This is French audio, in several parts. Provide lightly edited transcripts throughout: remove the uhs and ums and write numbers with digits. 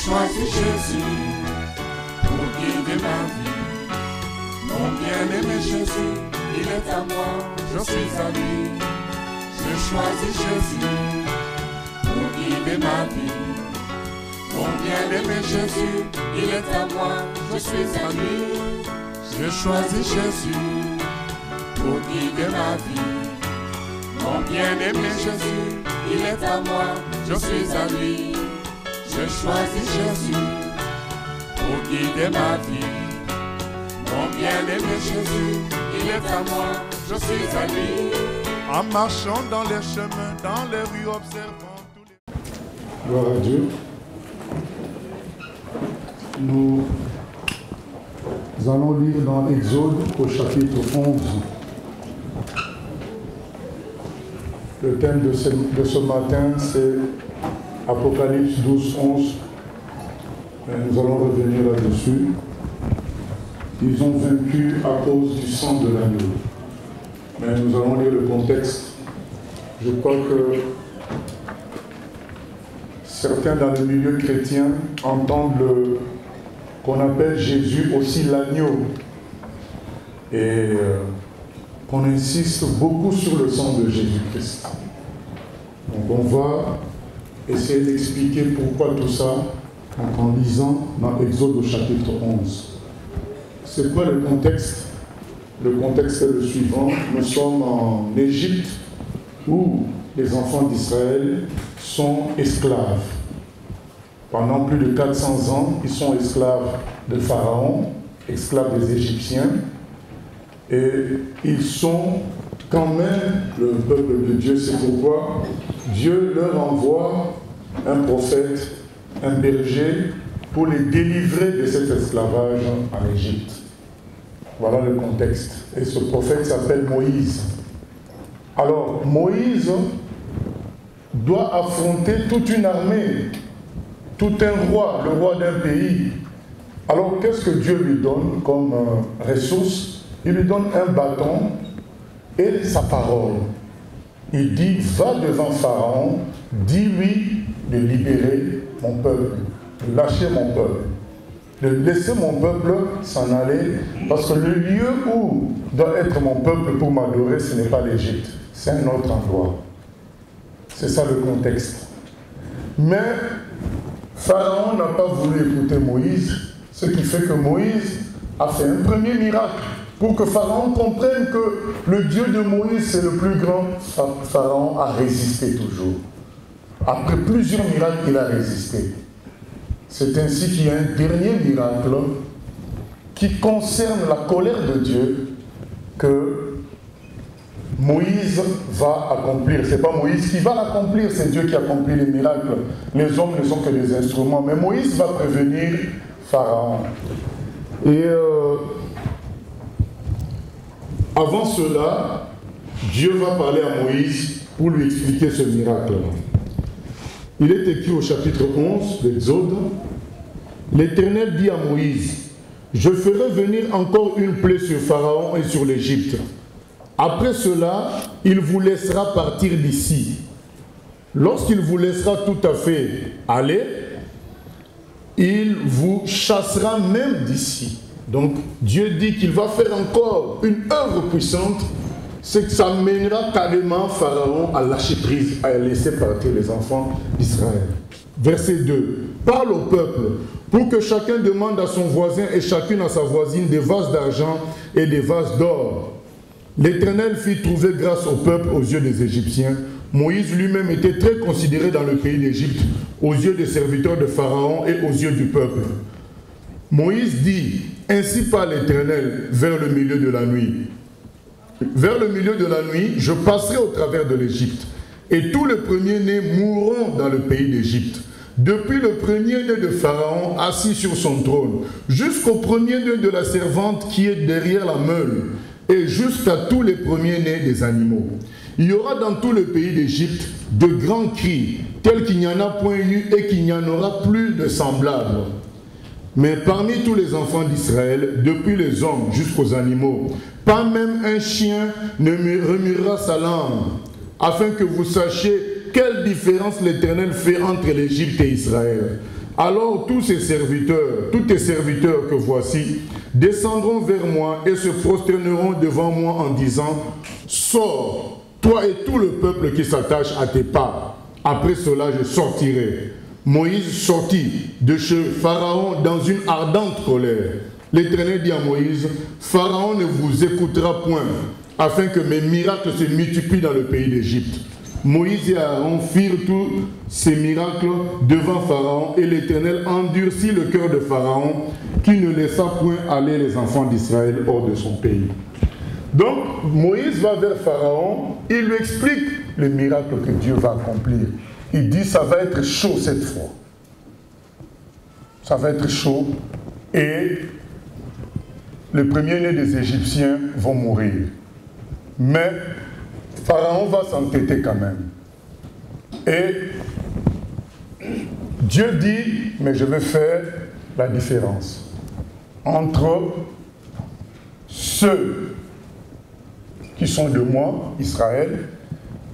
choisi Jésus pour guider ma vie. Mon bien-aimé Jésus, il est à moi, je suis à lui. J'ai choisi Jésus pour guider ma vie. Mon bien-aimé Jésus, il est à moi, je suis à lui. J'ai choisi Jésus pour guider ma vie. Mon bien-aimé Jésus, il est à moi, je suis à lui. J'ai choisi Jésus pour guider ma vie. Mon bien-aimé Jésus, il est à moi, je suis à lui. En marchant dans les chemins, dans les rues, observant tous les... Gloire à Dieu. Nous allons lire dans Exode au chapitre 11. Le thème de ce matin, c'est Apocalypse 12, 11. Nous allons revenir là-dessus. Ils ont vaincu à cause du sang de l'agneau. Mais nous allons lire le contexte. Je crois que certains dans le milieu chrétien entendent qu'on appelle Jésus aussi l'agneau. Et qu'on insiste beaucoup sur le sang de Jésus-Christ. Donc on va essayer d'expliquer pourquoi tout ça en lisant dans Exode au chapitre 11. C'est quoi le contexte? Le contexte est le suivant. Nous sommes en Égypte où les enfants d'Israël sont esclaves. Pendant plus de 400 ans, ils sont esclaves de Pharaon, esclaves des Égyptiens. Et ils sont quand même le peuple de Dieu. C'est pourquoi Dieu leur envoie un prophète, un berger, pour les délivrer de cet esclavage en Égypte. Voilà le contexte. Et ce prophète s'appelle Moïse. Alors, Moïse doit affronter toute une armée, tout un roi, le roi d'un pays. Alors, qu'est-ce que Dieu lui donne comme ressource? Il lui donne un bâton et sa parole. Il dit, va devant Pharaon, dis-lui de libérer mon peuple, de lâcher mon peuple, de laisser mon peuple s'en aller, parce que le lieu où doit être mon peuple pour m'adorer, ce n'est pas l'Égypte, c'est un autre endroit. C'est ça le contexte. Mais Pharaon n'a pas voulu écouter Moïse, ce qui fait que Moïse a fait un premier miracle pour que Pharaon comprenne que le Dieu de Moïse, c'est le plus grand. Pharaon a résisté toujours. Après plusieurs miracles, il a résisté. C'est ainsi qu'il y a un dernier miracle qui concerne la colère de Dieu que Moïse va accomplir. Ce n'est pas Moïse qui va l'accomplir, c'est Dieu qui accomplit les miracles. Les hommes ne sont que des instruments. Mais Moïse va prévenir Pharaon. Et avant cela, Dieu va parler à Moïse pour lui expliquer ce miracle. Il est écrit au chapitre 11 d'Exode, l'Éternel dit à Moïse, je ferai venir encore une plaie sur Pharaon et sur l'Égypte. Après cela, il vous laissera partir d'ici. Lorsqu'il vous laissera tout à fait aller, il vous chassera même d'ici. Donc, Dieu dit qu'il va faire encore une œuvre puissante, c'est que ça mènera carrément Pharaon à lâcher prise, à laisser partir les enfants d'Israël. Verset 2. Parle au peuple, pour que chacun demande à son voisin et chacune à sa voisine des vases d'argent et des vases d'or. L'Éternel fit trouver grâce au peuple aux yeux des Égyptiens. Moïse lui-même était très considéré dans le pays d'Égypte, aux yeux des serviteurs de Pharaon et aux yeux du peuple. Moïse dit, ainsi parle l'Éternel vers le milieu de la nuit. Vers le milieu de la nuit, je passerai au travers de l'Égypte, et tous les premiers-nés mourront dans le pays d'Égypte. Depuis le premier-né de Pharaon assis sur son trône, jusqu'au premier-né de la servante qui est derrière la meule, et jusqu'à tous les premiers-nés des animaux. Il y aura dans tout le pays d'Égypte de grands cris, tels qu'il n'y en a point eu et qu'il n'y en aura plus de semblables. Mais parmi tous les enfants d'Israël, depuis les hommes jusqu'aux animaux, pas même un chien ne remuera sa langue, afin que vous sachiez quelle différence l'Éternel fait entre l'Égypte et Israël. Alors tous tes serviteurs que voici, descendront vers moi et se prosterneront devant moi en disant, sors, toi et tout le peuple qui s'attache à tes pas. Après cela, je sortirai. Moïse sortit de chez Pharaon dans une ardente colère. L'Éternel dit à Moïse, Pharaon ne vous écoutera point, afin que mes miracles se multiplient dans le pays d'Égypte. Moïse et Aaron firent tous ces miracles devant Pharaon, et l'Éternel endurcit le cœur de Pharaon, qui ne laissa point aller les enfants d'Israël hors de son pays. Donc, Moïse va vers Pharaon, il lui explique le miracle que Dieu va accomplir. Il dit, ça va être chaud cette fois. Ça va être chaud, et les premiers-nés des Égyptiens vont mourir. Mais Pharaon va s'entêter quand même. Et Dieu dit, mais je vais faire la différence entre ceux qui sont de moi, Israël,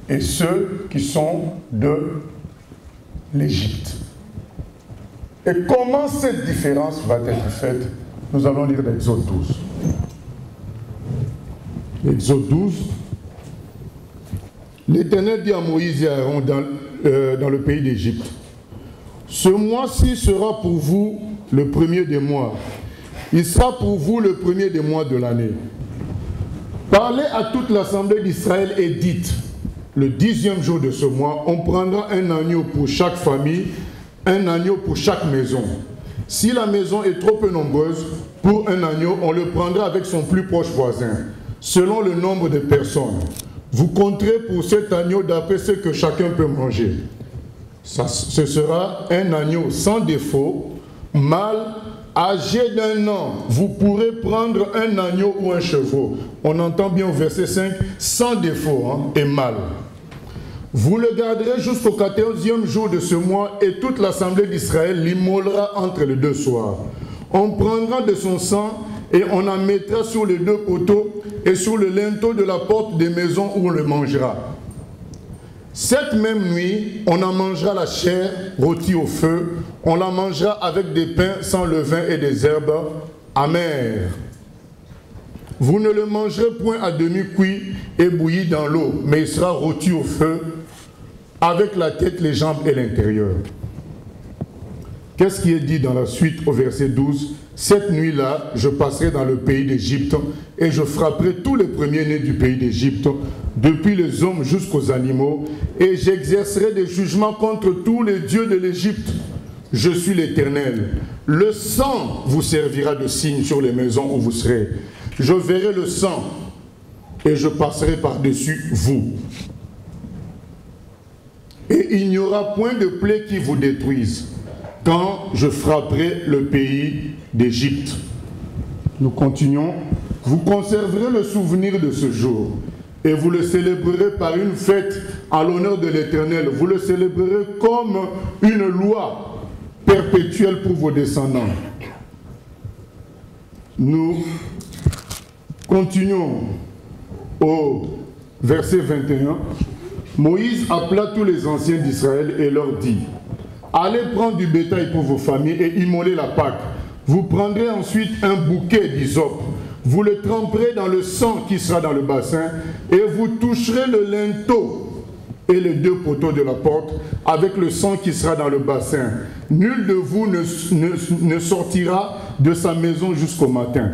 et ceux qui sont de l'Égypte. Et comment cette différence va être faite? Nous allons lire l'Exode 12. Exode 12. L'Éternel dit à Moïse et à Aaron dans le pays d'Égypte, ce mois-ci sera pour vous le premier des mois. Il sera pour vous le premier des mois de l'année. Parlez à toute l'assemblée d'Israël et dites, le 10e jour de ce mois, on prendra un agneau pour chaque famille, un agneau pour chaque maison. Si la maison est trop peu nombreuse, pour un agneau, on le prendra avec son plus proche voisin, selon le nombre de personnes. Vous compterez pour cet agneau d'après ce que chacun peut manger. Ce sera un agneau sans défaut, mâle, âgé d'1 an. Vous pourrez prendre un agneau ou un chevreau. On entend bien au verset 5, sans défaut, et mâle. Vous le garderez jusqu'au 14e jour de ce mois et toute l'assemblée d'Israël l'immolera entre les 2 soirs. On prendra de son sang et on en mettra sur les 2 poteaux et sur le linteau de la porte des maisons où on le mangera. Cette même nuit, on en mangera la chair rôtie au feu, on la mangera avec des pains sans levain et des herbes amères. Vous ne le mangerez point à demi cuit et bouilli dans l'eau, mais il sera rôti au feu, avec la tête, les jambes et l'intérieur. Qu'est-ce qui est dit dans la suite au verset 12? Cette nuit-là, je passerai dans le pays d'Égypte et je frapperai tous les premiers-nés du pays d'Égypte, depuis les hommes jusqu'aux animaux, et j'exercerai des jugements contre tous les dieux de l'Égypte. Je suis l'Éternel. Le sang vous servira de signe sur les maisons où vous serez. Je verrai le sang et je passerai par-dessus vous. Et il n'y aura point de plaie qui vous détruise quand je frapperai le pays d'Égypte. Nous continuons. Vous conserverez le souvenir de ce jour et vous le célébrerez par une fête à l'honneur de l'Éternel. Vous le célébrerez comme une loi perpétuelle pour vos descendants. Nous continuons au verset 21. Moïse appela tous les anciens d'Israël et leur dit, allez prendre du bétail pour vos familles et immoler la Pâque. Vous prendrez ensuite un bouquet d'hysope. Vous le tremperez dans le sang qui sera dans le bassin et vous toucherez le linteau et les 2 poteaux de la porte avec le sang qui sera dans le bassin. Nul de vous ne sortira de sa maison jusqu'au matin.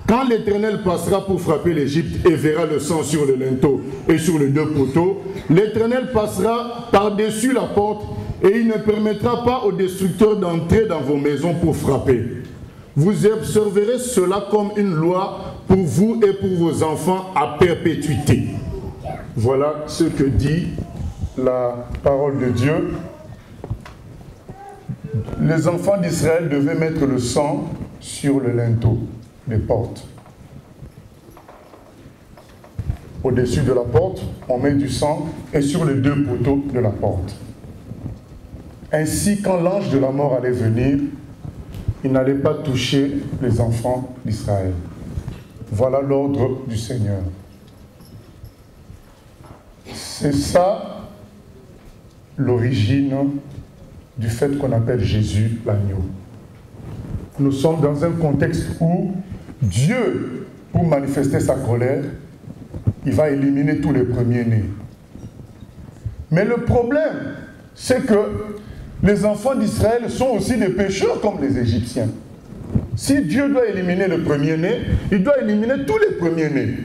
Quand l'Éternel passera pour frapper l'Égypte et verra le sang sur le linteau et sur les 2 poteaux, l'Éternel passera par-dessus la porte et il ne permettra pas aux destructeurs d'entrer dans vos maisons pour frapper. Vous observerez cela comme une loi pour vous et pour vos enfants à perpétuité. Voilà ce que dit la parole de Dieu. Les enfants d'Israël devaient mettre le sang sur le linteau des portes. Au-dessus de la porte, on met du sang et sur les 2 poteaux de la porte. Ainsi, quand l'ange de la mort allait venir, il n'allait pas toucher les enfants d'Israël. Voilà l'ordre du Seigneur. C'est ça l'origine du fait qu'on appelle Jésus l'agneau. Nous sommes dans un contexte où Dieu, pour manifester sa colère, il va éliminer tous les premiers-nés. Mais le problème, c'est que les enfants d'Israël sont aussi des pécheurs comme les Égyptiens. Si Dieu doit éliminer le premier-né, il doit éliminer tous les premiers-nés.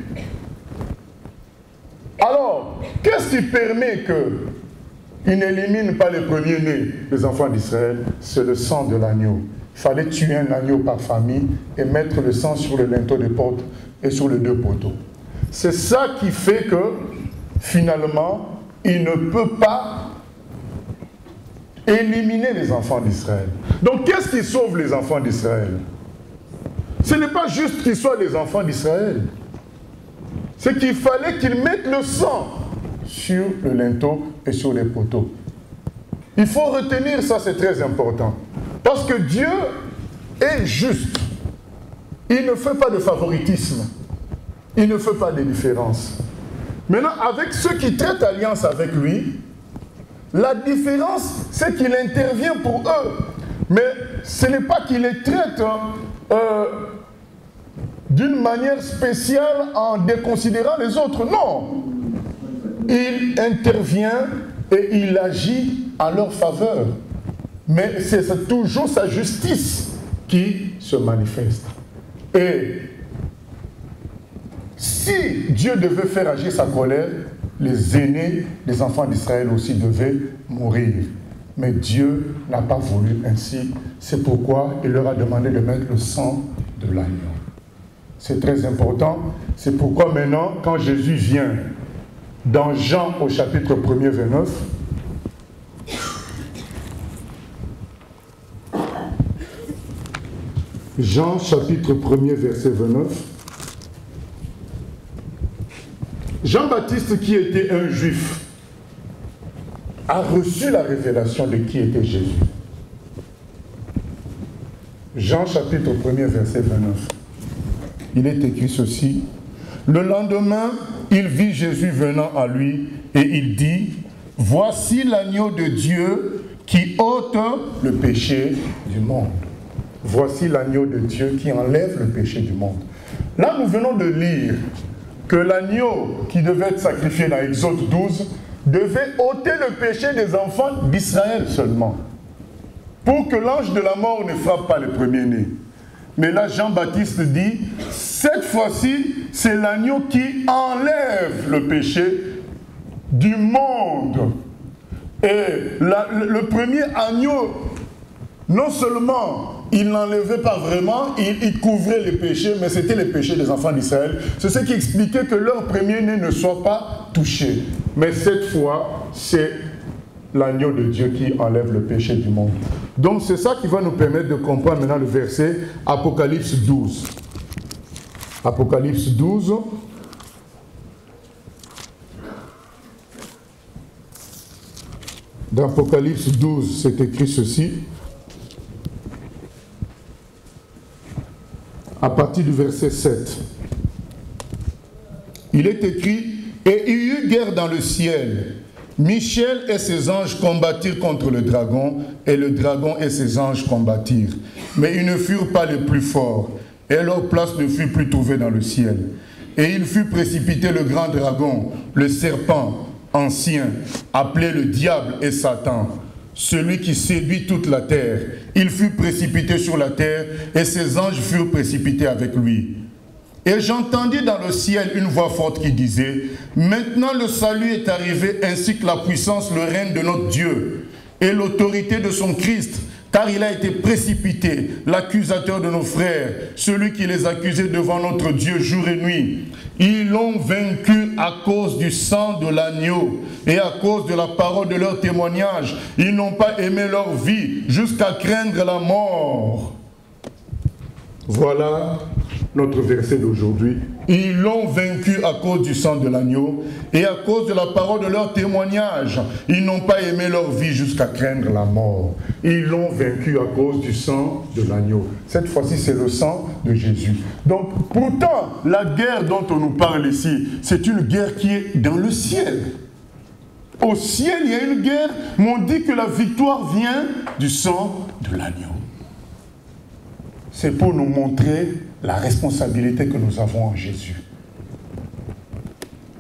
Alors, qu'est-ce qui permet qu'il n'élimine pas les premiers-nés, les enfants d'Israël? C'est le sang de l'agneau. Il fallait tuer un agneau par famille et mettre le sang sur le linteau des portes et sur les deux poteaux. C'est ça qui fait que, finalement, il ne peut pas éliminer les enfants d'Israël. Donc, qu'est-ce qui sauve les enfants d'Israël? Ce n'est pas juste qu'ils soient les enfants d'Israël. C'est qu'il fallait qu'ils mettent le sang sur le linteau et sur les poteaux. Il faut retenir ça, c'est très important. Parce que Dieu est juste. Il ne fait pas de favoritisme. Il ne fait pas de différence. Maintenant, avec ceux qui traitent alliance avec lui, la différence, c'est qu'il intervient pour eux. Mais ce n'est pas qu'il les traite d'une manière spéciale en déconsidérant les autres. Non. Il intervient et il agit en leur faveur. Mais c'est toujours sa justice qui se manifeste. Et si Dieu devait faire agir sa colère, les aînés, les enfants d'Israël aussi devaient mourir. Mais Dieu n'a pas voulu ainsi. C'est pourquoi il leur a demandé de mettre le sang de l'agneau. C'est très important. C'est pourquoi maintenant, quand Jésus vient dans Jean au chapitre 1er, 29, Jean chapitre 1er, verset 29, Jean-Baptiste, qui était un juif, a reçu la révélation de qui était Jésus. Jean chapitre 1er, verset 29. Il est écrit ceci. Le lendemain, il vit Jésus venant à lui et il dit, « Voici l'agneau de Dieu qui ôte le péché du monde. » Voici l'agneau de Dieu qui enlève le péché du monde. Là, nous venons de lire que l'agneau qui devait être sacrifié dans Exode 12 devait ôter le péché des enfants d'Israël seulement, pour que l'ange de la mort ne frappe pas les premiers-nés. Mais là, Jean-Baptiste dit, cette fois-ci, c'est l'agneau qui enlève le péché du monde. Et le premier agneau, non seulement il n'enlevait pas vraiment, il couvrait les péchés, mais c'était les péchés des enfants d'Israël. C'est ce qui expliquait que leur premier-né ne soit pas touché. Mais cette fois, c'est l'agneau de Dieu qui enlève le péché du monde. Donc c'est ça qui va nous permettre de comprendre maintenant le verset Apocalypse 12. Apocalypse 12. Dans Apocalypse 12, c'est écrit ceci. À partir du verset 7. Il est écrit, « Et il y eut guerre dans le ciel. Michel et ses anges combattirent contre le dragon, et le dragon et ses anges combattirent. Mais ils ne furent pas les plus forts, et leur place ne fut plus trouvée dans le ciel. Et il fut précipité le grand dragon, le serpent ancien, appelé le diable et Satan, celui qui séduit toute la terre. Il fut précipité sur la terre, et ses anges furent précipités avec lui. Et j'entendis dans le ciel une voix forte qui disait, « Maintenant le salut est arrivé, ainsi que la puissance, le règne de notre Dieu, et l'autorité de son Christ, car il a été précipité, l'accusateur de nos frères, celui qui les accusait devant notre Dieu jour et nuit. Ils l'ont vaincu à cause du sang de l'agneau et à cause de la parole de leur témoignage. Ils n'ont pas aimé leur vie jusqu'à craindre la mort. » Voilà notre verset d'aujourd'hui. Ils l'ont vaincu à cause du sang de l'agneau et à cause de la parole de leur témoignage. Ils n'ont pas aimé leur vie jusqu'à craindre la mort. Ils l'ont vaincu à cause du sang de l'agneau. Cette fois-ci, c'est le sang de Jésus. Donc, pourtant, la guerre dont on nous parle ici, c'est une guerre qui est dans le ciel. Au ciel, il y a une guerre, mais on dit que la victoire vient du sang de l'agneau. C'est pour nous montrer la responsabilité que nous avons en Jésus.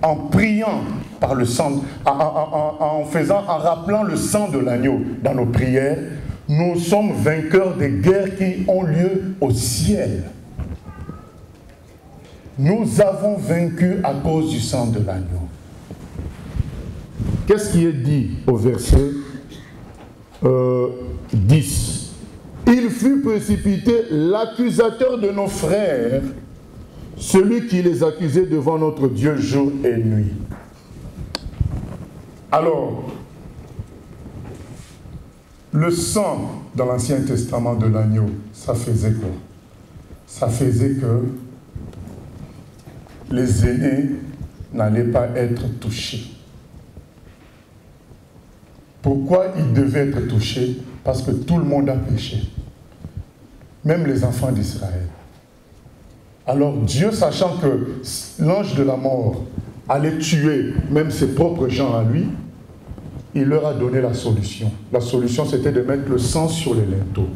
En priant par le sang, en rappelant le sang de l'agneau dans nos prières, nous sommes vainqueurs des guerres qui ont lieu au ciel. Nous avons vaincu à cause du sang de l'agneau. Qu'est-ce qui est dit au verset 10? Il fut précipité l'accusateur de nos frères, celui qui les accusait devant notre Dieu jour et nuit. Alors, le sang dans l'Ancien Testament de l'agneau, ça faisait quoi? Ça faisait que les aînés n'allaient pas être touchés. Pourquoi ils devaient être touchés? Parce que tout le monde a péché. Même les enfants d'Israël. Alors Dieu, sachant que l'ange de la mort allait tuer même ses propres gens à lui, il leur a donné la solution. La solution, c'était de mettre le sang sur les linteaux.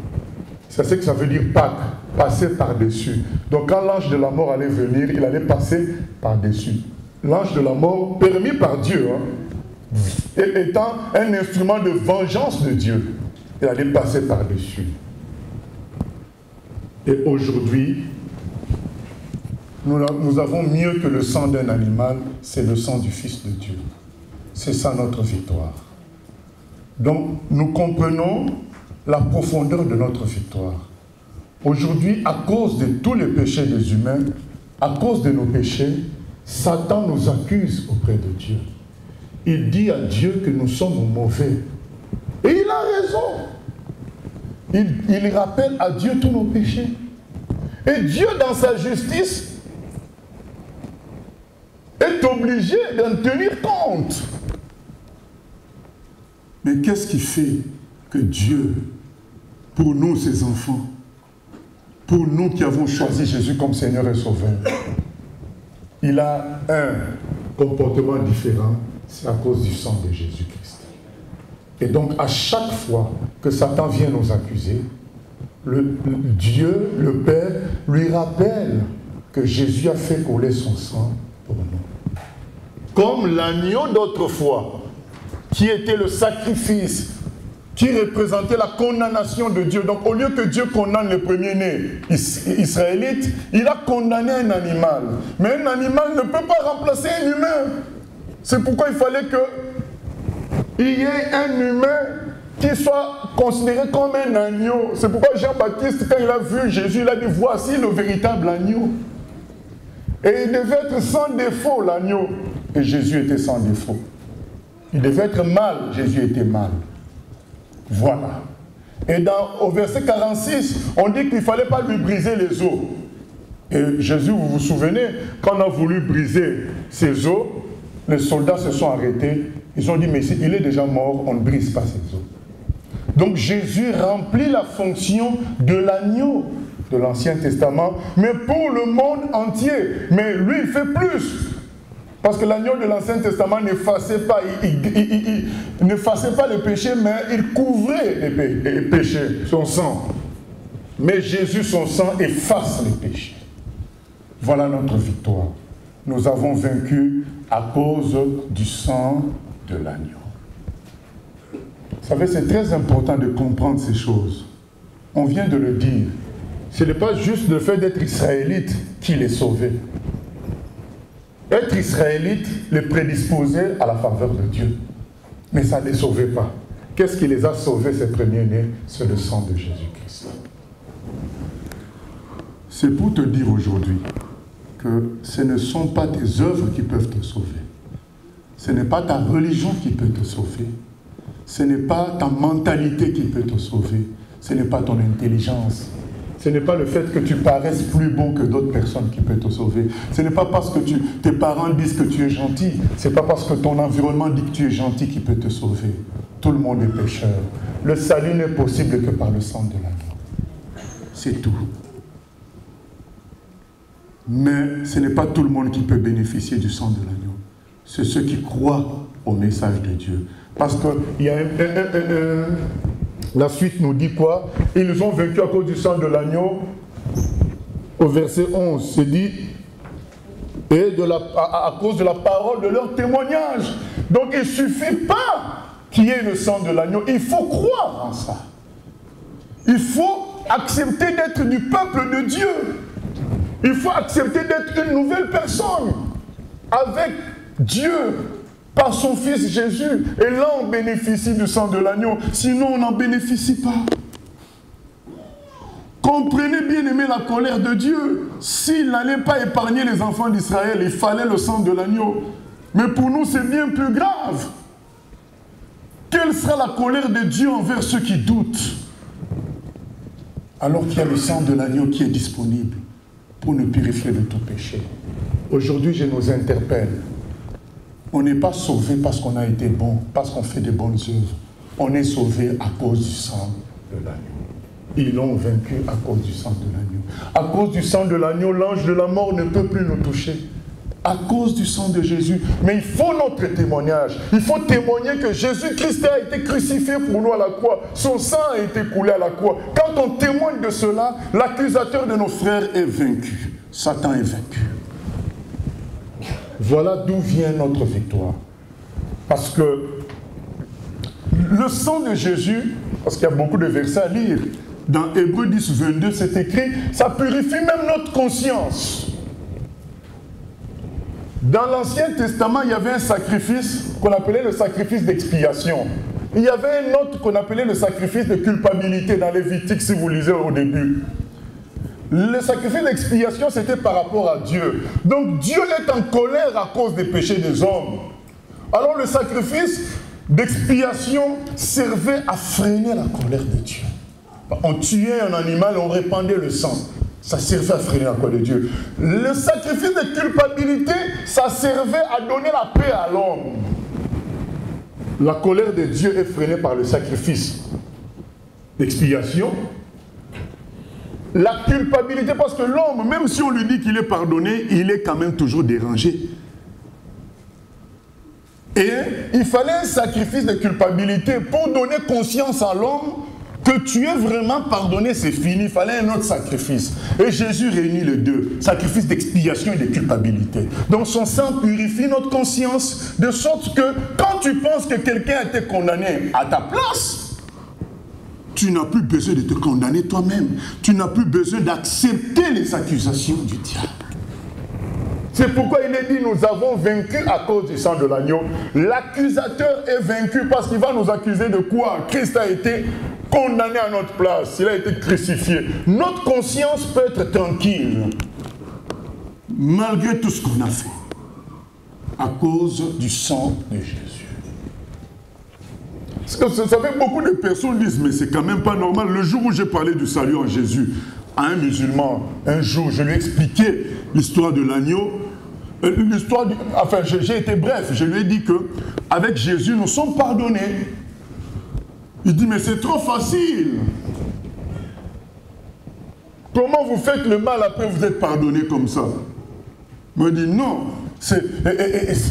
C'est ce que ça veut dire Pâques, passer par-dessus. Donc quand l'ange de la mort allait venir, il allait passer par-dessus. L'ange de la mort, permis par Dieu, étant un instrument de vengeance de Dieu, il allait passer par-dessus. Et aujourd'hui, nous avons mieux que le sang d'un animal, c'est le sang du Fils de Dieu. C'est ça notre victoire. Donc, nous comprenons la profondeur de notre victoire. Aujourd'hui, à cause de tous les péchés des humains, à cause de nos péchés, Satan nous accuse auprès de Dieu. Il dit à Dieu que nous sommes mauvais. Et il a raison. Il rappelle à Dieu tous nos péchés. Et Dieu, dans sa justice, est obligé d'en tenir compte. Mais qu'est-ce qui fait que Dieu, pour nous, ses enfants, pour nous qui avons choisi Jésus comme Seigneur et Sauveur, il a un comportement différent, c'est à cause du sang de Jésus-Christ. Et donc, à chaque fois que Satan vient nous accuser, Dieu, le Père, lui rappelle que Jésus a fait couler son sang pour nous. Comme l'agneau d'autrefois, qui était le sacrifice, qui représentait la condamnation de Dieu. Donc, au lieu que Dieu condamne le premier-né israélite, il a condamné un animal. Mais un animal ne peut pas remplacer un humain. C'est pourquoi il fallait qu'il y ait un humain qui soit considéré comme un agneau. C'est pourquoi Jean-Baptiste, quand il a vu Jésus, il a dit, voici le véritable agneau. Et il devait être sans défaut, l'agneau. Et Jésus était sans défaut. Il devait être mâle, Jésus était mâle. Voilà. Et au verset 46, on dit qu'il ne fallait pas lui briser les os. Et Jésus, vous vous souvenez, quand on a voulu briser ses os, les soldats se sont arrêtés. Ils ont dit, mais il est déjà mort, on ne brise pas ses os. Donc Jésus remplit la fonction de l'agneau de l'Ancien Testament, mais pour le monde entier. Mais lui, il fait plus. Parce que l'agneau de l'Ancien Testament n'effaçait pas, n'effaçait pas les péchés, mais il couvrait les péchés, son sang. Mais Jésus, son sang, efface les péchés. Voilà notre victoire. Nous avons vaincu à cause du sang de l'agneau. Vous savez, c'est très important de comprendre ces choses. On vient de le dire. Ce n'est pas juste le fait d'être israélite qui les sauvait. Être israélite les prédisposait à la faveur de Dieu. Mais ça ne les sauvait pas. Qu'est-ce qui les a sauvés, ces premiers-nés? C'est le sang de Jésus-Christ. C'est pour te dire aujourd'hui que ce ne sont pas tes œuvres qui peuvent te sauver. Ce n'est pas ta religion qui peut te sauver. Ce n'est pas ta mentalité qui peut te sauver. Ce n'est pas ton intelligence. Ce n'est pas le fait que tu paraisses plus beau que d'autres personnes qui peut te sauver. Ce n'est pas parce que tes parents disent que tu es gentil. Ce n'est pas parce que ton environnement dit que tu es gentil qui peut te sauver. Tout le monde est pécheur. Le salut n'est possible que par le sang de l'agneau. C'est tout. Mais ce n'est pas tout le monde qui peut bénéficier du sang de l'agneau. C'est ceux qui croient au message de Dieu. Parce que il y a la suite nous dit quoi? Ils ont vaincu à cause du sang de l'agneau. Au verset 11, c'est dit, et à cause de la parole de leur témoignage. Donc il ne suffit pas qu'il y ait le sang de l'agneau, il faut croire en ça. Il faut accepter d'être du peuple de Dieu. Il faut accepter d'être une nouvelle personne avec Dieu par son Fils Jésus. Et là, on bénéficie du sang de l'agneau. Sinon, on n'en bénéficie pas. Comprenez bien aimé la colère de Dieu. S'il n'allait pas épargner les enfants d'Israël, il fallait le sang de l'agneau. Mais pour nous, c'est bien plus grave. Quelle sera la colère de Dieu envers ceux qui doutent? Alors qu'il y a le sang de l'agneau qui est disponible pour nous purifier de tout péché. Aujourd'hui, je nous interpelle. On n'est pas sauvé parce qu'on a été bon, parce qu'on fait de bonnes œuvres. On est sauvé à cause du sang de l'agneau. Ils l'ont vaincu à cause du sang de l'agneau. À cause du sang de l'agneau, l'ange de la mort ne peut plus nous toucher. À cause du sang de Jésus. Mais il faut notre témoignage. Il faut témoigner que Jésus-Christ a été crucifié pour nous à la croix. Son sang a été coulé à la croix. Quand on témoigne de cela, l'accusateur de nos frères est vaincu. Satan est vaincu. Voilà d'où vient notre victoire. Parce que le sang de Jésus, parce qu'il y a beaucoup de versets à lire, dans Hébreux 10, 22, c'est écrit, ça purifie même notre conscience. Dans l'Ancien Testament, il y avait un sacrifice qu'on appelait le sacrifice d'expiation. Il y avait un autre qu'on appelait le sacrifice de culpabilité dans Lévitique, si vous lisez au début. Le sacrifice d'expiation, c'était par rapport à Dieu. Donc Dieu est en colère à cause des péchés des hommes. Alors le sacrifice d'expiation servait à freiner la colère de Dieu. On tuait un animal, on répandait le sang. Ça servait à freiner la colère de Dieu. Le sacrifice de culpabilité, ça servait à donner la paix à l'homme. La colère de Dieu est freinée par le sacrifice d'expiation. La culpabilité, parce que l'homme, même si on lui dit qu'il est pardonné, il est quand même toujours dérangé. Et il fallait un sacrifice de culpabilité pour donner conscience à l'homme que tu es vraiment pardonné, c'est fini. Il fallait un autre sacrifice. Et Jésus réunit les deux. Sacrifice d'expiation et de culpabilité. Donc son sang purifie notre conscience de sorte que quand tu penses que quelqu'un a été condamné à ta place, tu n'as plus besoin de te condamner toi-même. Tu n'as plus besoin d'accepter les accusations du diable. C'est pourquoi il est dit, nous avons vaincu à cause du sang de l'agneau. L'accusateur est vaincu parce qu'il va nous accuser de quoi? Christ a été condamné à notre place. Il a été crucifié. Notre conscience peut être tranquille malgré tout ce qu'on a fait à cause du sang de Jésus. Parce que vous savez, beaucoup de personnes disent, mais c'est quand même pas normal. Le jour où j'ai parlé du salut en Jésus à un musulman, un jour, je lui ai expliqué l'histoire de l'agneau. Enfin, j'ai été bref. Je lui ai dit que avec Jésus, nous sommes pardonnés. Il dit, mais c'est trop facile. Comment vous faites le mal après vous êtes pardonné comme ça? Il me dit, non.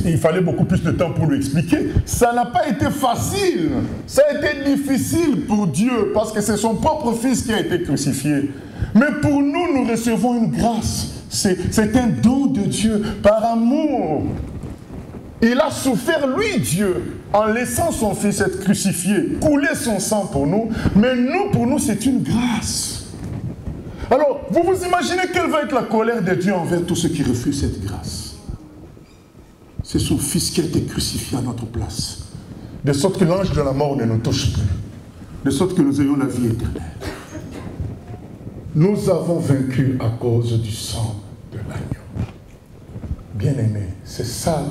Il fallait beaucoup plus de temps pour lui expliquer. Ça n'a pas été facile. Ça a été difficile pour Dieu parce que c'est son propre fils qui a été crucifié. Mais pour nous, nous recevons une grâce. C'est un don de Dieu par amour. Il a souffert, lui, Dieu, en laissant son fils être crucifié, couler son sang pour nous. Mais nous, pour nous, c'est une grâce. Alors, vous vous imaginez quelle va être la colère de Dieu envers tous ceux qui refusent cette grâce? C'est son fils qui a été crucifié à notre place. De sorte que l'ange de la mort ne nous touche plus. De sorte que nous ayons la vie éternelle. Nous avons vaincu à cause du sang de l'agneau. Bien-aimés, c'est ça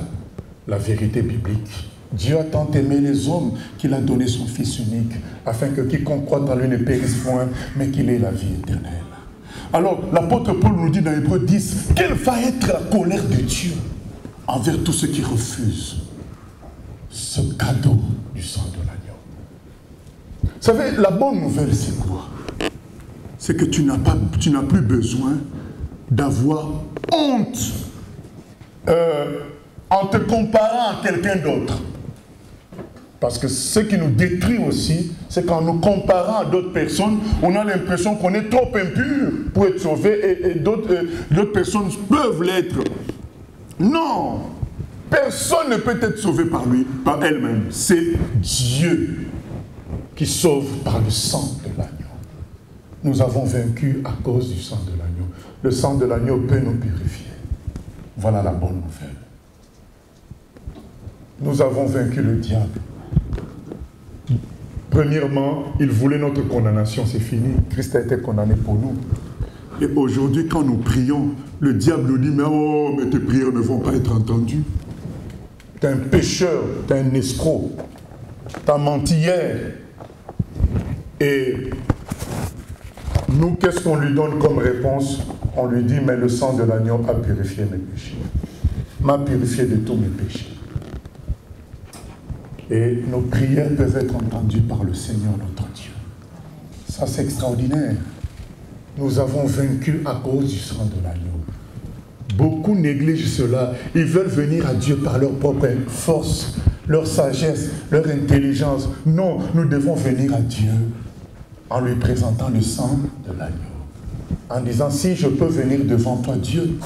la vérité biblique. Dieu a tant aimé les hommes qu'il a donné son Fils unique, afin que quiconque croit en lui ne périsse point, mais qu'il ait la vie éternelle. Alors, l'apôtre Paul nous dit dans Hébreux 10, quelle va être la colère de Dieu envers tous ceux qui refusent ce cadeau du sang de l'agneau. Vous savez, la bonne nouvelle, c'est quoi? C'est que tu n'as plus besoin d'avoir honte en te comparant à quelqu'un d'autre. Parce que ce qui nous détruit aussi, c'est qu'en nous comparant à d'autres personnes, on a l'impression qu'on est trop impur pour être sauvé et d'autres personnes peuvent l'être. Non! Personne ne peut être sauvé par lui, par elle-même. C'est Dieu qui sauve par le sang de l'agneau. Nous avons vaincu à cause du sang de l'agneau. Le sang de l'agneau peut nous purifier. Voilà la bonne nouvelle. Nous avons vaincu le diable. Premièrement, il voulait notre condamnation, c'est fini. Christ a été condamné pour nous. Et aujourd'hui, quand nous prions, le diable nous dit, mais tes prières ne vont pas être entendues. Tu es un pécheur, tu es un escroc, tu as menti hier. Et nous, qu'est-ce qu'on lui donne comme réponse? On lui dit, mais le sang de l'agneau a purifié mes péchés. M'a purifié de tous mes péchés. Et nos prières peuvent être entendues par le Seigneur notre Dieu. Ça, c'est extraordinaire. Nous avons vaincu à cause du sang de l'agneau. Beaucoup négligent cela. Ils veulent venir à Dieu par leur propre force, leur sagesse, leur intelligence. Non, nous devons venir à Dieu en lui présentant le sang de l'agneau. En disant, si je peux venir devant toi, Dieu,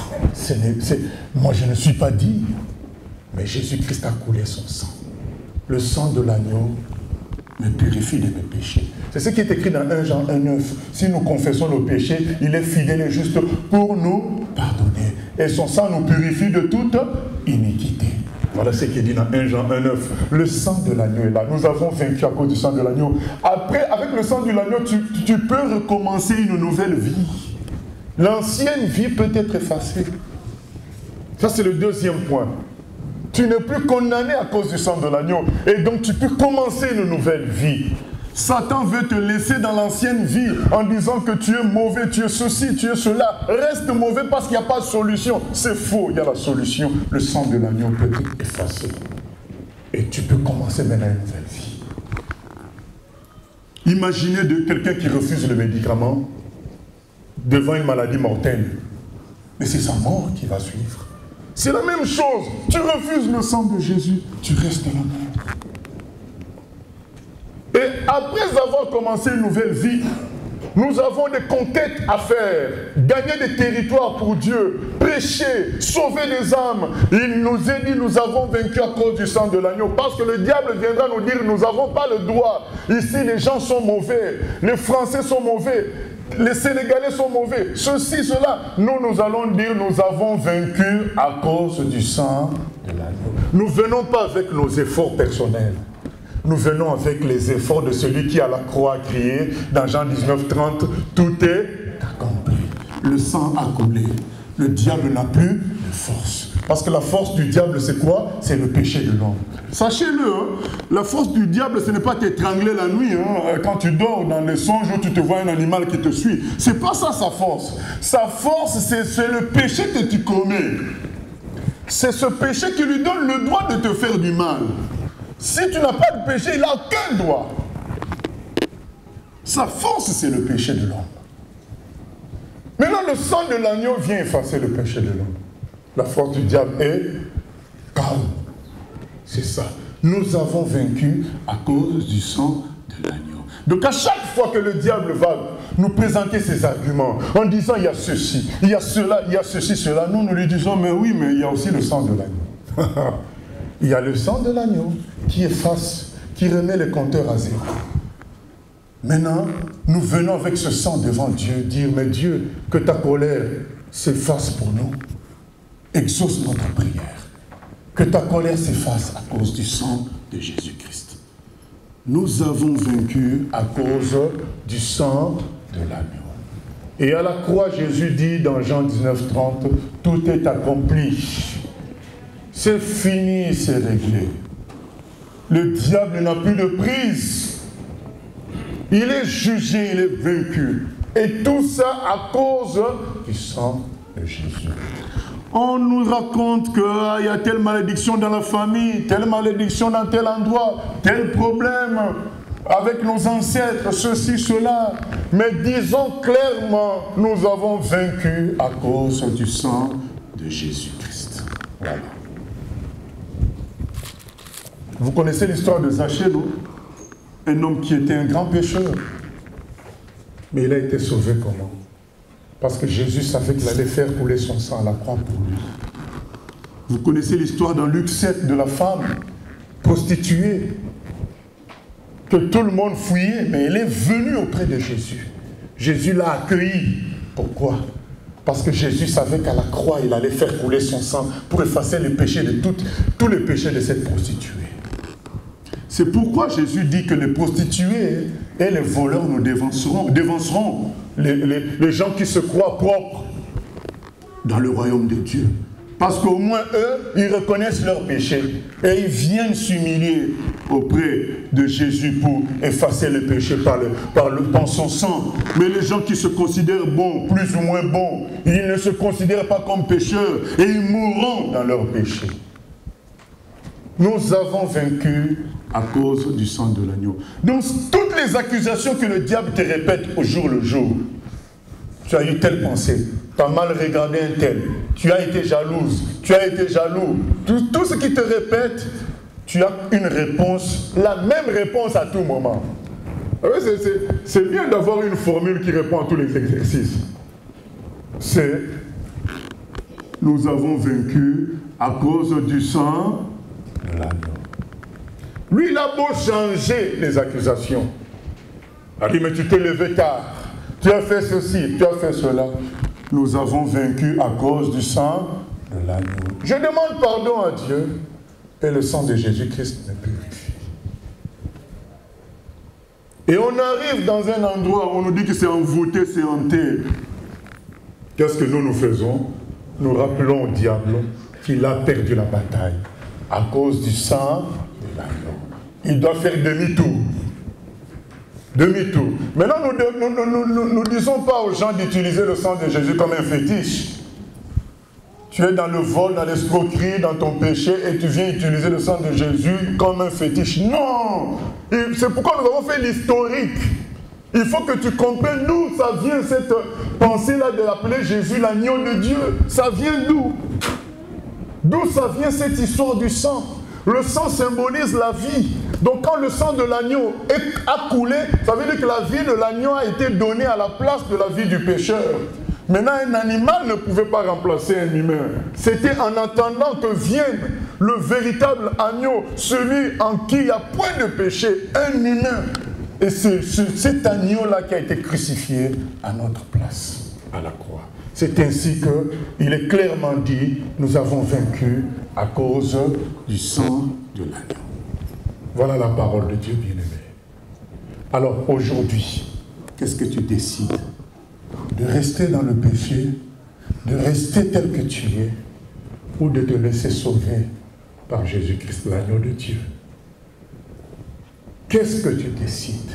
moi je ne suis pas digne. Mais Jésus-Christ a coulé son sang. Le sang de l'agneau me purifie de mes péchés. C'est ce qui est écrit dans 1 Jean 1,9. Si nous confessons nos péchés, il est fidèle et juste pour nous pardonner. Et son sang nous purifie de toute iniquité. Voilà ce qui est dit dans 1 Jean 1,9. Le sang de l'agneau est là. Nous avons vaincu à cause du sang de l'agneau. Après, avec le sang de l'agneau, tu peux recommencer une nouvelle vie. L'ancienne vie peut être effacée. Ça, c'est le deuxième point. Tu n'es plus condamné à cause du sang de l'agneau. Et donc, tu peux commencer une nouvelle vie. Satan veut te laisser dans l'ancienne vie en disant que tu es mauvais, tu es ceci, tu es cela. Reste mauvais parce qu'il n'y a pas de solution. C'est faux, il y a la solution. Le sang de l'agneau peut être effacé. Et tu peux commencer maintenant une nouvelle vie. Imaginez quelqu'un qui refuse le médicament devant une maladie mortelle. Mais c'est sa mort qui va suivre. C'est la même chose. Tu refuses le sang de Jésus, tu restes là-bas. Et après avoir commencé une nouvelle vie, nous avons des conquêtes à faire. Gagner des territoires pour Dieu, prêcher, sauver des âmes. Il nous est dit, nous avons vaincu à cause du sang de l'agneau. Parce que le diable viendra nous dire, nous n'avons pas le droit. Ici, les gens sont mauvais. Les Français sont mauvais. Les Sénégalais sont mauvais, ceci, cela. Nous allons dire, nous avons vaincu à cause du sang de l'agneau. Nous ne venons pas avec nos efforts personnels. Nous venons avec les efforts de celui qui à la croix a crié, dans Jean 19:30, tout est accompli. Le sang a coulé. Le diable n'a plus de force. Parce que la force du diable, c'est quoi? C'est le péché de l'homme. Sachez-le, hein, la force du diable, ce n'est pas t'étrangler la nuit. Hein, quand tu dors dans les songes où tu te vois un animal qui te suit. C'est pas ça sa force. Sa force, c'est le péché que tu commets. C'est ce péché qui lui donne le droit de te faire du mal. Si tu n'as pas de péché, il n'a aucun droit. Sa force, c'est le péché de l'homme. Maintenant, le sang de l'agneau vient effacer le péché de l'homme. La force du diable est calme. C'est ça. Nous avons vaincu à cause du sang de l'agneau. Donc à chaque fois que le diable va nous présenter ses arguments, en disant il y a ceci, il y a cela, il y a ceci, cela, nous lui disons mais oui, mais il y a aussi le sang de l'agneau. Il y a le sang de l'agneau qui efface, qui remet les compteurs à zéro. Maintenant, nous venons avec ce sang devant Dieu, dire mais Dieu, que ta colère s'efface pour nous. Exauce notre prière. Que ta colère s'efface à cause du sang de Jésus-Christ. Nous avons vaincu à cause du sang de l'agneau. Et à la croix, Jésus dit dans Jean 19:30, tout est accompli. C'est fini, c'est réglé. Le diable n'a plus de prise. Il est jugé, il est vaincu. Et tout ça à cause du sang de Jésus. On nous raconte qu'il y a telle malédiction dans la famille, telle malédiction dans tel endroit, tel problème avec nos ancêtres, ceci, cela. Mais disons clairement, nous avons vaincu à cause du sang de Jésus-Christ. Voilà. Vous connaissez l'histoire de Zachée, non? Un homme qui était un grand pécheur. Mais il a été sauvé comment? Parce que Jésus savait qu'il allait faire couler son sang à la croix pour lui. Vous connaissez l'histoire dans Luc 7 de la femme prostituée, que tout le monde fouillait, mais elle est venue auprès de Jésus. Jésus l'a accueillie. Pourquoi? Parce que Jésus savait qu'à la croix, il allait faire couler son sang pour effacer les péchés de tous les péchés de cette prostituée. C'est pourquoi Jésus dit que les prostituées et les voleurs nous dévanceront les gens qui se croient propres dans le royaume de Dieu. Parce qu'au moins eux, ils reconnaissent leurs péchés et ils viennent s'humilier auprès de Jésus pour effacer le péché par son sang. Mais les gens qui se considèrent bons, plus ou moins bons, ils ne se considèrent pas comme pécheurs et ils mourront dans leurs péchés. Nous avons vaincu à cause du sang de l'agneau. Donc toutes les accusations que le diable te répète au jour le jour, tu as eu telle pensée, tu as mal regardé un tel, tu as été jalouse, tu as été jaloux. Tout ce qui te répète, tu as une réponse, la même réponse à tout moment. C'est bien d'avoir une formule qui répond à tous les exercices. C'est « Nous avons vaincu à cause du sang de l'agneau ». Lui, il a beau changer les accusations. Il a dit « Mais tu t'es levé tard. Tu as fait ceci, tu as fait cela. » Nous avons vaincu à cause du sang de l'agneau. Je demande pardon à Dieu et le sang de Jésus-Christ me purifie. Et on arrive dans un endroit où on nous dit que c'est envoûté, c'est hanté. Qu'est-ce que nous faisons? Nous rappelons au diable qu'il a perdu la bataille à cause du sang de l'agneau. Il doit faire demi-tour. Demi-tour. Maintenant, nous ne disons pas aux gens d'utiliser le sang de Jésus comme un fétiche. Tu es dans le vol, dans l'escroquerie, dans ton péché et tu viens utiliser le sang de Jésus comme un fétiche. Non! C'est pourquoi nous avons fait l'historique. Il faut que tu comprennes d'où ça vient cette pensée-là de l'appeler Jésus l'agneau de Dieu. Ça vient d'où? D'où ça vient cette histoire du sang? Le sang symbolise la vie. Donc quand le sang de l'agneau a coulé, ça veut dire que la vie de l'agneau a été donnée à la place de la vie du pécheur. Maintenant, un animal ne pouvait pas remplacer un humain. C'était en attendant que vienne le véritable agneau, celui en qui il n'y a point de péché, un humain. Et c'est cet agneau-là qui a été crucifié à notre place, à la croix. C'est ainsi qu'il est clairement dit, nous avons vaincu à cause du sang de l'agneau. Voilà la parole de Dieu, bien-aimé. Alors aujourd'hui, qu'est-ce que tu décides? De rester dans le péché, de rester tel que tu es, ou de te laisser sauver par Jésus-Christ, l'agneau de Dieu? Qu'est-ce que tu décides?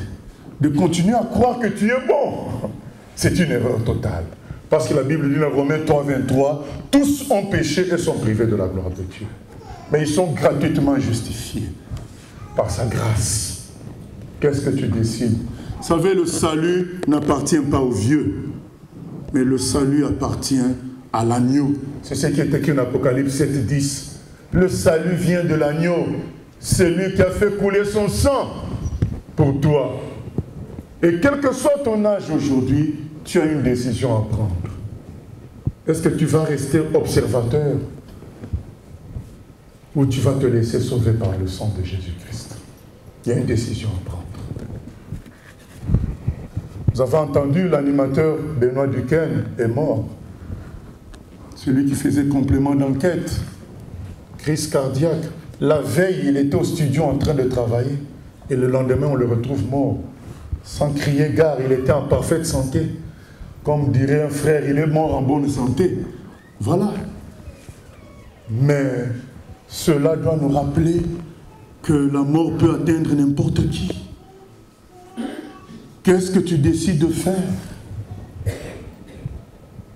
De continuer à croire que tu es bon? C'est une erreur totale. Parce que la Bible dit dans Romains 3, 23, tous ont péché et sont privés de la gloire de Dieu. Mais ils sont gratuitement justifiés par sa grâce. Qu'est-ce que tu décides? Vous savez, le salut n'appartient pas aux vieux, mais le salut appartient à l'agneau. C'est ce qui est écrit en Apocalypse 7, 10. Le salut vient de l'agneau. C'est lui qui a fait couler son sang pour toi. Et quel que soit ton âge aujourd'hui, tu as une décision à prendre. Est-ce que tu vas rester observateur ou tu vas te laisser sauver par le sang de Jésus-Christ? Il y a une décision à prendre. Vous avez entendu, l'animateur Benoît Duquesne est mort. Celui qui faisait complément d'enquête. Crise cardiaque. La veille, il était au studio en train de travailler. Et le lendemain, on le retrouve mort. Sans crier gare, il était en parfaite santé. Comme dirait un frère, il est mort en bonne santé. Voilà. Mais cela doit nous rappeler que la mort peut atteindre n'importe qui. Qu'est-ce que tu décides de faire?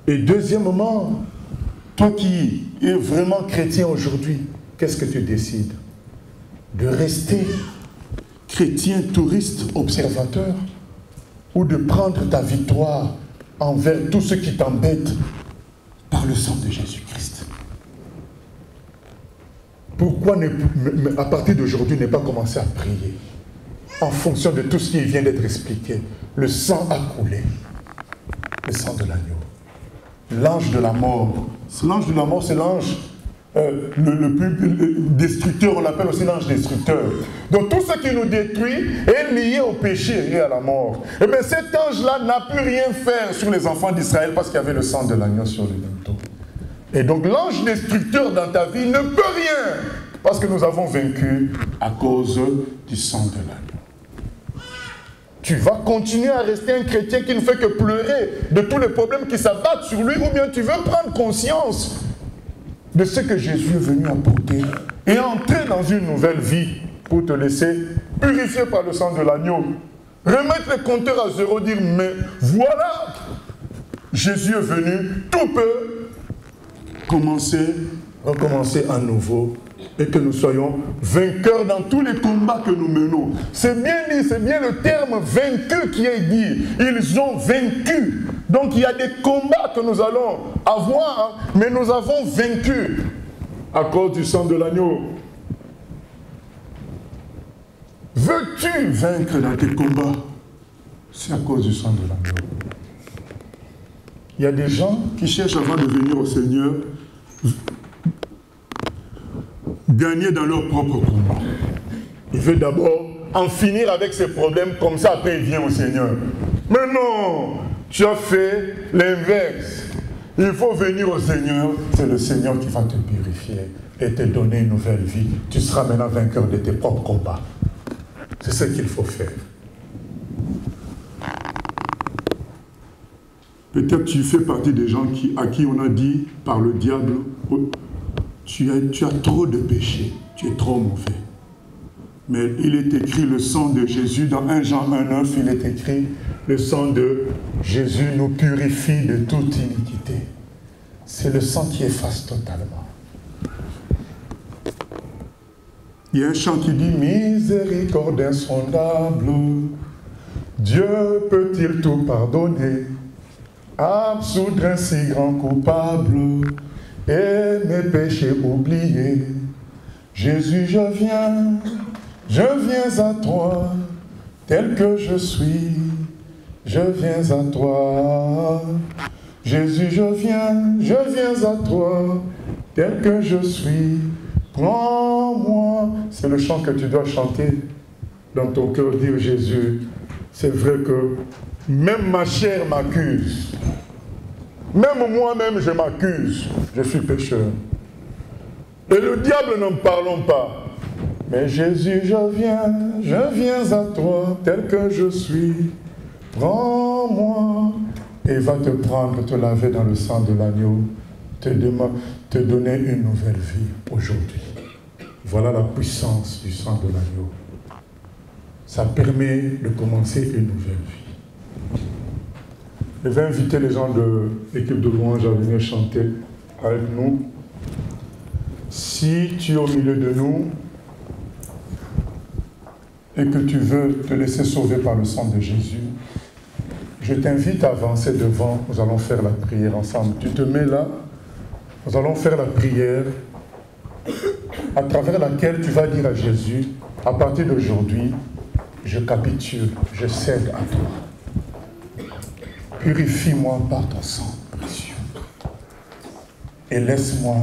Et deuxièmement, toi qui es vraiment chrétien aujourd'hui, qu'est-ce que tu décides? De rester chrétien, touriste, observateur, ou de prendre ta victoire envers tout ce qui t'embête par le sang de Jésus-Christ? pourquoi à partir d'aujourd'hui ne pas commencer à prier en fonction de tout ce qui vient d'être expliqué? Le sang a coulé, le sang de l'agneau. L'ange de la mort, l'ange de la mort, c'est l'ange le plus destructeur, on l'appelle aussi l'ange destructeur. Donc tout ce qui nous détruit est lié au péché et à la mort. Et bien cet ange-là n'a pu rien faire sur les enfants d'Israël parce qu'il y avait le sang de l'agneau sur le manteau. Et donc l'ange destructeur dans ta vie ne peut rien parce que nous avons vaincu à cause du sang de l'agneau. Tu vas continuer à rester un chrétien qui ne fait que pleurer de tous les problèmes qui s'abattent sur lui, ou bien tu veux prendre conscience de ce que Jésus est venu apporter et entrer dans une nouvelle vie pour te laisser purifier par le sang de l'agneau. Remettre les compteurs à zéro, dire mais voilà, Jésus est venu, tout peut recommencer à nouveau et que nous soyons vainqueurs dans tous les combats que nous menons. C'est bien dit, c'est bien le terme vaincu qui est dit. Ils ont vaincu. Donc il y a des combats que nous allons avoir, mais nous avons vaincu à cause du sang de l'agneau. Veux-tu vaincre dans tes combats? C'est à cause du sang de l'agneau. Il y a des gens qui cherchent avant de venir au Seigneur gagner dans leur propre combat. Il veut d'abord en finir avec ses problèmes, comme ça après il vient au Seigneur. Mais non, tu as fait l'inverse. Il faut venir au Seigneur, c'est le Seigneur qui va te purifier et te donner une nouvelle vie. Tu seras maintenant vainqueur de tes propres combats. C'est ce qu'il faut faire. Peut-être tu fais partie des gens à qui on a dit par le diable, tu as trop de péchés, tu es trop mauvais. Mais il est écrit le sang de Jésus, dans 1 Jean 1,9, il est écrit le sang de Jésus nous purifie de toute iniquité. C'est le sang qui efface totalement. Il y a un chant qui dit « Miséricorde insondable, Dieu peut-il tout pardonner, absoudre un si grand coupable et mes péchés oubliés. Jésus, je viens à toi, tel que je suis, je viens à toi. Jésus, je viens à toi, tel que je suis, prends-moi. » C'est le chant que tu dois chanter dans ton cœur, dire Jésus, c'est vrai que même ma chair m'accuse. Même moi-même, je m'accuse. Je suis pécheur. Et le diable, n'en parlons pas. Mais Jésus, je viens à toi, tel que je suis. Prends-moi. Et il va te prendre, te laver dans le sang de l'agneau, te donner une nouvelle vie aujourd'hui. Voilà la puissance du sang de l'agneau. Ça permet de commencer une nouvelle vie. Je vais inviter les gens de l'équipe de louange à venir chanter avec nous. Si tu es au milieu de nous et que tu veux te laisser sauver par le sang de Jésus, je t'invite à avancer devant. Nous allons faire la prière ensemble. Tu te mets là. Nous allons faire la prière à travers laquelle tu vas dire à Jésus, à partir d'aujourd'hui, je capitule, je cède à toi. Purifie-moi par ton sang précieux. Et laisse-moi,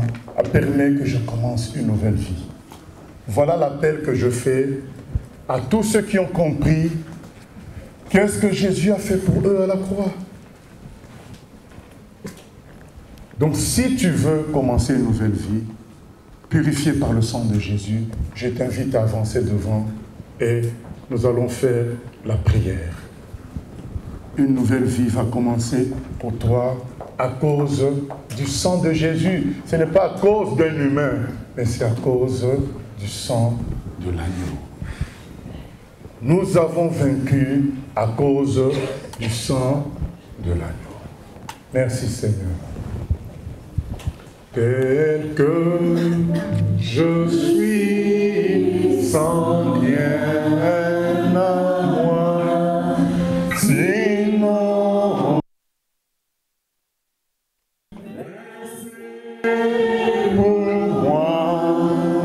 permets que je commence une nouvelle vie. Voilà l'appel que je fais à tous ceux qui ont compris qu'est-ce que Jésus a fait pour eux à la croix. Donc si tu veux commencer une nouvelle vie, purifiée par le sang de Jésus, je t'invite à avancer devant et nous allons faire la prière. Une nouvelle vie va commencer pour toi à cause du sang de Jésus. Ce n'est pas à cause d'un humain, mais c'est à cause du sang de l'agneau. Nous avons vaincu à cause du sang de l'agneau. Merci Seigneur. Tel que je suis, sans rien à moi, sinon pour moi,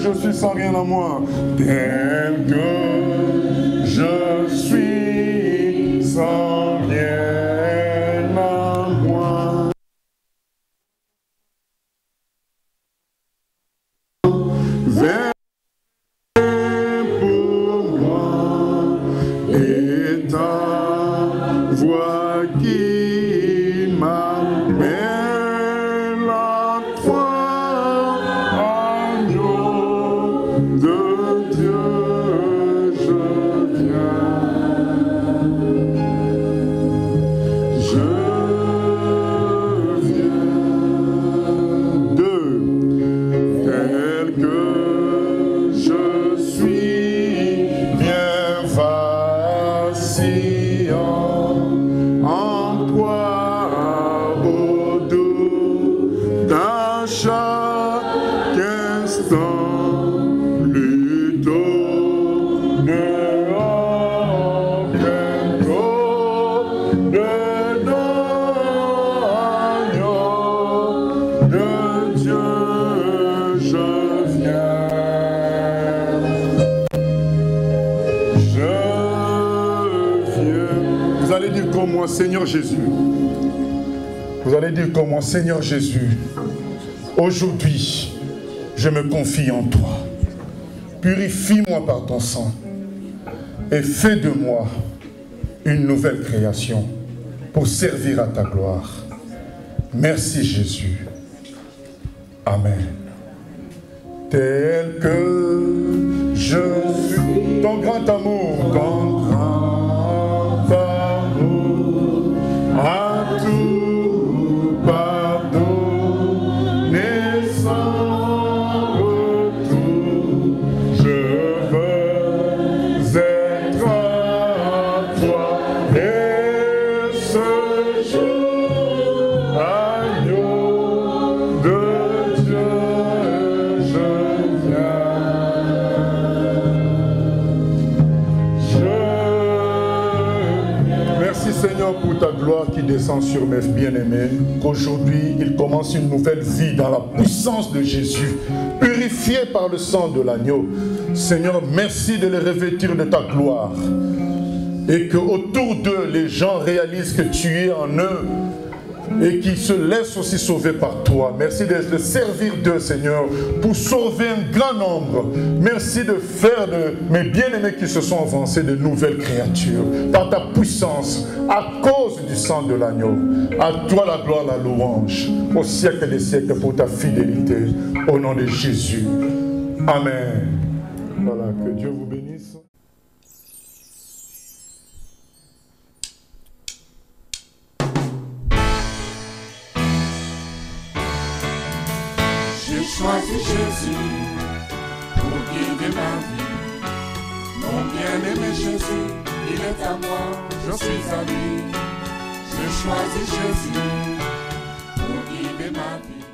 je suis sans rien à moi. Tel que je suis sans rien à moi. Viens pour moi et ta voix qui m'appelle à toi, agneau de Dieu, je viens. Je viens. Tel que je suis bien vacillant, en poids au dos, dans chaque instant, plutôt ne aucun trop de agneau de Dieu, je viens. Je viens. Vous allez dire comme moi, Seigneur Jésus. Vous allez dire comme moi, Seigneur Jésus. Aujourd'hui, je me confie en toi. Purifie-moi par ton sang et fais de moi une nouvelle création pour servir à ta gloire. Merci Jésus. Amen. Tel que je suis, ton grand amour, ton grand amour, à tout pardonner sans retour, je veux être à toi et ce jour, agneau de Dieu, je viens. Merci Seigneur pour ta gloire qui descend sur mes bien-aimés, qu'aujourd'hui ils commencent une nouvelle vie dans la puissance de Jésus, purifiés par le sang de l'agneau. Seigneur, merci de les revêtir de ta gloire et que autour d'eux les gens réalisent que tu es en eux et qu'ils se laissent aussi sauver par toi. Merci de servir d'eux, Seigneur, pour sauver un grand nombre. Merci de faire de mes bien-aimés qui se sont avancés de nouvelles créatures par ta puissance, à cause du sang de l'agneau. À toi la gloire, la louange, au siècle des siècles pour ta fidélité, au nom de Jésus. Amen. Voilà, que Dieu vous bénisse. J'ai choisi Jésus pour guider ma vie. Mon bien-aimé Jésus, il est à moi, je suis à lui. J'ai choisi Jésus pour guider ma vie.